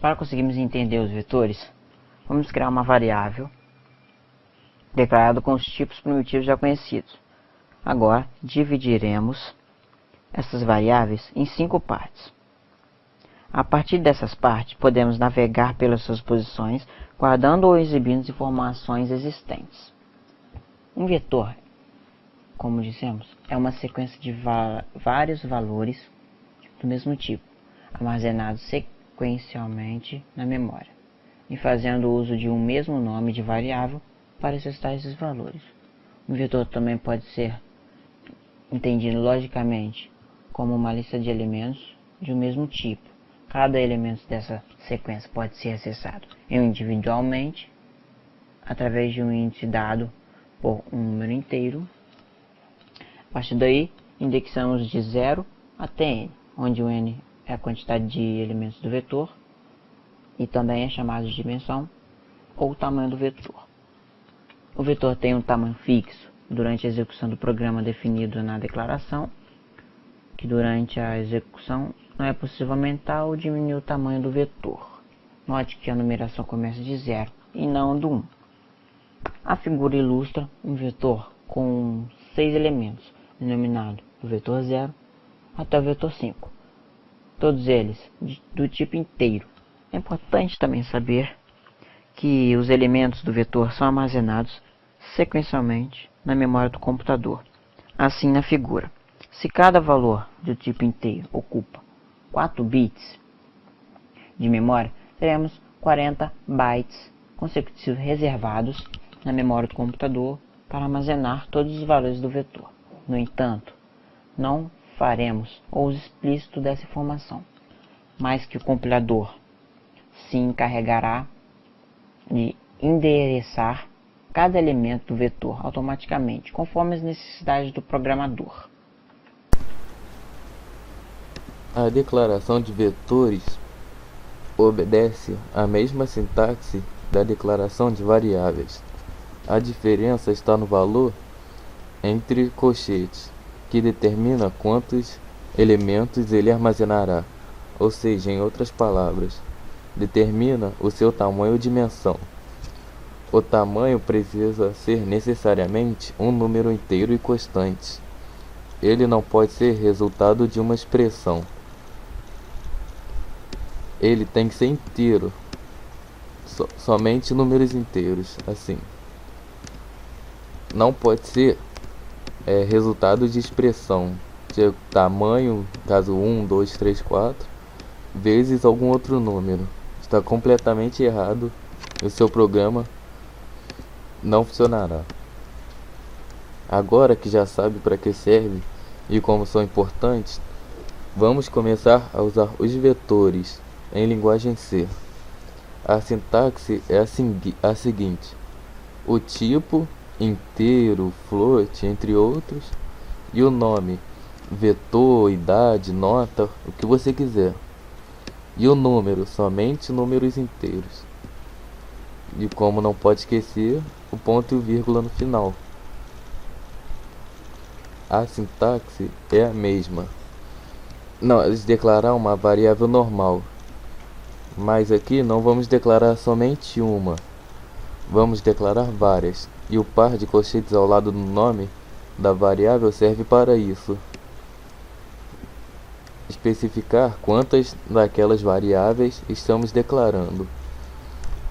Para conseguirmos entender os vetores, vamos criar uma variável declarada com os tipos primitivos já conhecidos. Agora, dividiremos essas variáveis em 5 partes. A partir dessas partes, podemos navegar pelas suas posições, guardando ou exibindo as informações existentes. Um vetor, como dissemos, é uma sequência de vários valores do mesmo tipo, armazenados sequencialmente na memória, e fazendo uso de um mesmo nome de variável para expressar esses valores. Um vetor também pode ser entendido logicamente como uma lista de elementos de um mesmo tipo. Cada elemento dessa sequência pode ser acessado individualmente através de um índice dado por um número inteiro. A partir daí, indexamos de 0 até n, onde o n é a quantidade de elementos do vetor e também é chamado de dimensão ou tamanho do vetor. O vetor tem um tamanho fixo durante a execução do programa definido na declaração, que durante a execução não é possível aumentar ou diminuir o tamanho do vetor. Note que a numeração começa de 0 e não do 1. A figura ilustra um vetor com 6 elementos, denominado do vetor 0 até o vetor 5, todos eles do tipo inteiro. É importante também saber que os elementos do vetor são armazenados sequencialmente na memória do computador. Assim, na figura, se cada valor do tipo inteiro ocupa 4 bits de memória, teremos 40 bytes consecutivos reservados na memória do computador para armazenar todos os valores do vetor. No entanto, não faremos uso explícito dessa informação, mas que o compilador se encarregará de endereçar cada elemento do vetor automaticamente, conforme as necessidades do programador. A declaração de vetores obedece à mesma sintaxe da declaração de variáveis. A diferença está no valor entre colchetes, que determina quantos elementos ele armazenará, ou seja, em outras palavras, determina o seu tamanho ou dimensão. O tamanho precisa ser necessariamente um número inteiro e constante. Ele não pode ser resultado de uma expressão. Ele tem que ser inteiro, somente números inteiros, assim. Não pode ser resultado de expressão, de tamanho, caso 1, 2, 3, 4, vezes algum outro número. Está completamente errado e o seu programa não funcionará. Agora que já sabe para que serve e como são importantes, vamos começar a usar os vetores em linguagem C. A sintaxe é a seguinte: o tipo, inteiro, float, entre outros, e o nome, vetor, idade, nota, o que você quiser. E o número, somente números inteiros. E como não pode esquecer, o ponto e vírgula no final. A sintaxe é a mesma. Nós declarar uma variável normal, mas aqui não vamos declarar somente uma, vamos declarar várias, e o par de colchetes ao lado do nome da variável serve para isso. Especificar quantas daquelas variáveis estamos declarando.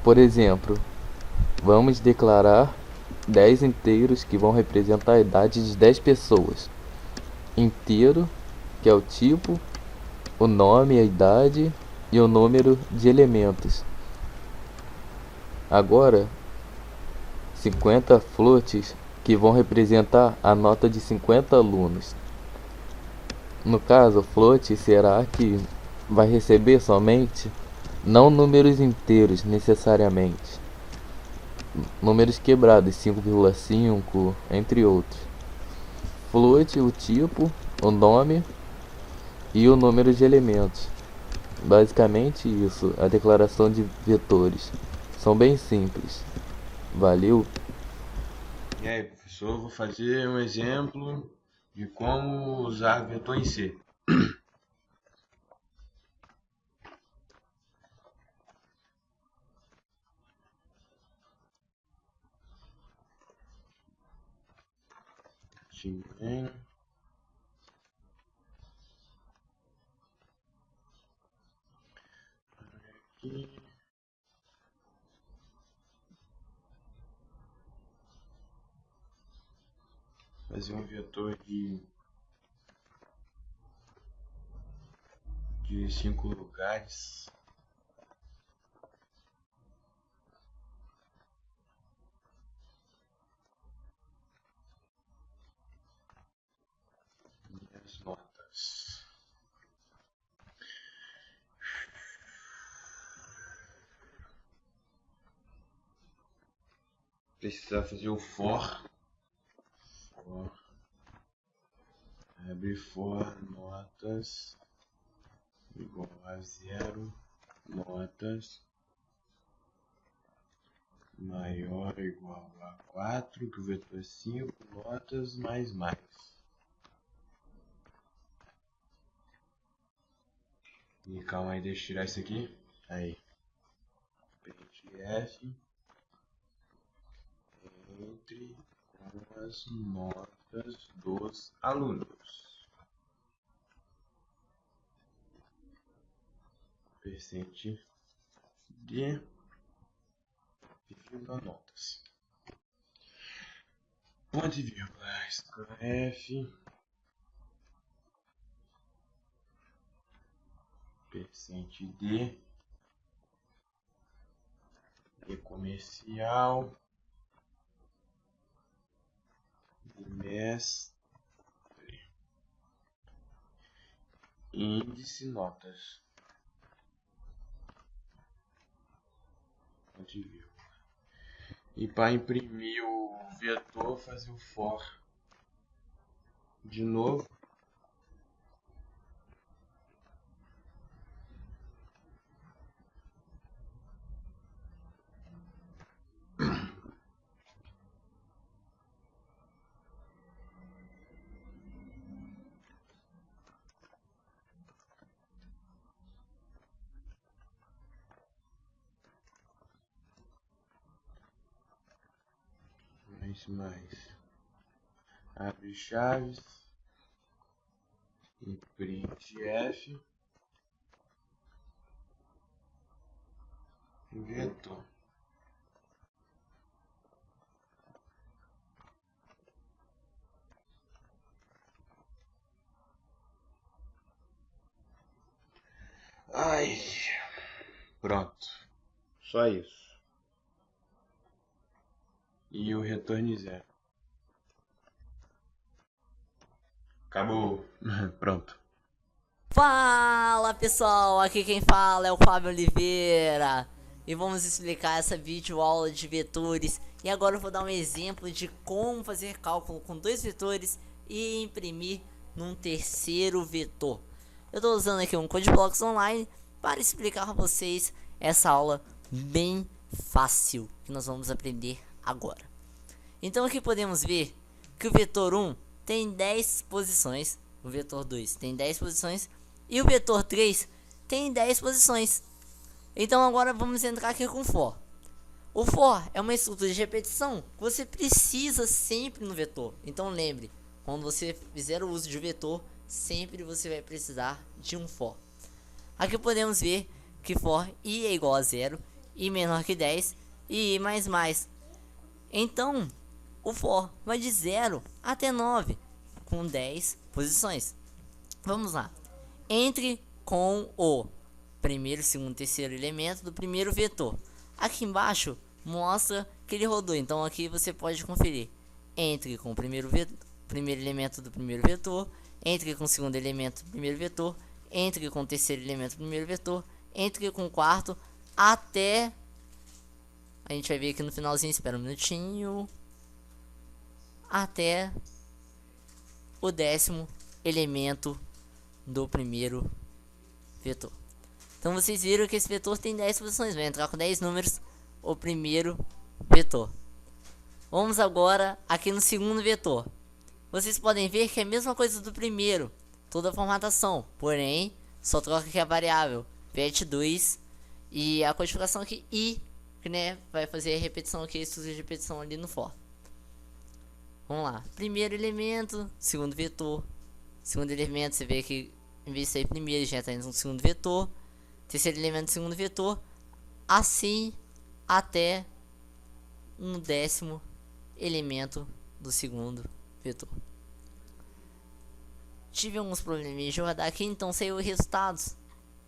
Por exemplo, vamos declarar 10 inteiros que vão representar a idade de 10 pessoas. Inteiro, que é o tipo, o nome, a idade e o número de elementos. Agora, 50 floats que vão representar a nota de 50 alunos. No caso, o float será que vai receber somente não números inteiros necessariamente, números quebrados, 5,5, entre outros. Float, o tipo, o nome e o número de elementos. Basicamente isso, a declaração de vetores. São bem simples. Valeu! E aí, professor, vou fazer um exemplo de como usar vetor em C. Também. Aqui. Fazer um vetor de 5 lugares. Minhas notas. Precisar fazer o for. Abre for notas igual a 0, notas maior ou igual a 4, que o vetor é 5, notas mais. E calma aí, deixa eu tirar isso aqui. Aí. Printf entre com as notas dos alunos. Percente de vírgula notas. Ponto e vírgula. F. Percente de comercial. Mestre. Índice notas. Ponto e vírgula. E para imprimir o vetor, fazer o for de novo. Mais. Abre chaves. E printf. Vetor. Ai. Pronto. Só isso. E o retorno 0. Acabou. Pronto. Fala pessoal, aqui quem fala é o Fábio Oliveira e vamos explicar essa videoaula de vetores. E agora eu vou dar um exemplo de como fazer cálculo com dois vetores e imprimir num terceiro vetor. Eu estou usando aqui um CodeBlocks Online para explicar a vocês essa aula bem fácil que nós vamos aprender agora. Então aqui podemos ver que o vetor 1 tem 10 posições, o vetor 2 tem 10 posições e o vetor 3 tem 10 posições. Então agora vamos entrar aqui com o for. O for é uma estrutura de repetição que você precisa sempre no vetor. Então lembre, quando você fizer o uso de vetor, sempre você vai precisar de um for. Aqui podemos ver que for i é igual a 0, i menor que 10 e i mais. Então o for vai de 0 até 9 com 10 posições. Vamos lá. Entre com o primeiro, segundo, terceiro elemento do primeiro vetor. Aqui embaixo mostra que ele rodou. Então aqui você pode conferir. Entre com o primeiro elemento do primeiro vetor. Entre com o segundo elemento do primeiro vetor. Entre com o terceiro elemento do primeiro vetor. Entre com o quarto até... A gente vai ver aqui no finalzinho. Espera um minutinho. Até o 10º elemento do primeiro vetor. Então vocês viram que esse vetor tem 10 posições, vai entrar com 10 números o primeiro vetor. Vamos agora aqui no segundo vetor. Vocês podem ver que é a mesma coisa do primeiro, toda a formatação, porém só troca aqui a variável vet2 e a codificação aqui i, que né, vai fazer a repetição aqui, a estrutura de repetição ali no for. Vamos lá. Primeiro elemento, segundo vetor. Segundo elemento, você vê que em vez de sair primeiro, já está indo no segundo vetor. Terceiro elemento, segundo vetor. Assim até no 10º elemento do segundo vetor. Tive alguns probleminhas de rodar aqui, então saiu resultados.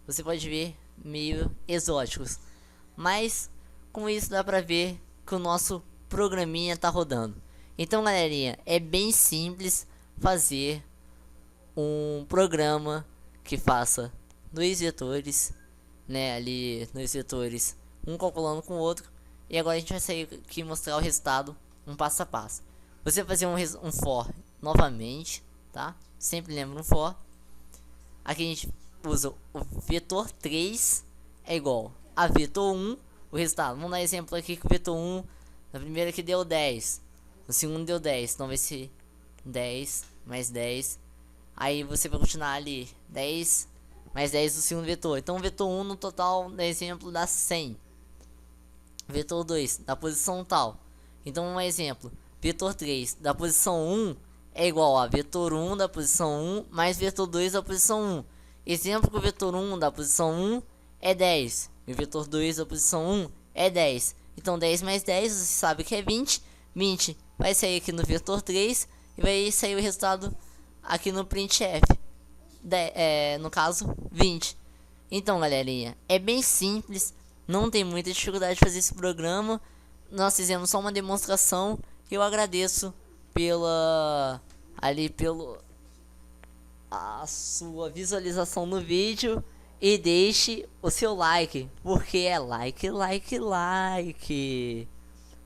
Você pode ver meio exóticos. Mas com isso dá pra ver que o nosso programinha tá rodando. Então, galerinha, é bem simples fazer um programa que faça dois vetores, né, ali dois vetores, um calculando com o outro. E agora a gente vai sair aqui e mostrar o resultado, um passo a passo. Você vai fazer um for novamente, tá? Sempre lembra um for. Aqui a gente usa o vetor 3 é igual a vetor 1, o resultado. Vamos dar exemplo aqui que o vetor 1, na primeira que deu 10, no segundo deu 10, então vai ser 10 mais 10. Aí você vai continuar ali, 10 mais 10 do segundo vetor. Então o vetor 1 no total, no exemplo, dá 100. Vetor 2 da posição tal. Então um exemplo, vetor 3 da posição 1 é igual a vetor 1 da posição 1 mais vetor 2 da posição 1. Exemplo que o vetor 1 da posição 1 é 10 e o vetor 2 da posição 1 é 10. Então 10 mais 10 você sabe que é 20. 20 vai sair aqui no vetor 3 e vai sair o resultado aqui no printf. No caso 20. Então, galerinha, é bem simples, não tem muita dificuldade de fazer esse programa. Nós fizemos só uma demonstração. Eu agradeço pela a sua visualização no vídeo e deixe o seu like, porque é like.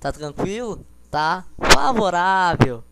Tá tranquilo? Tá favorável.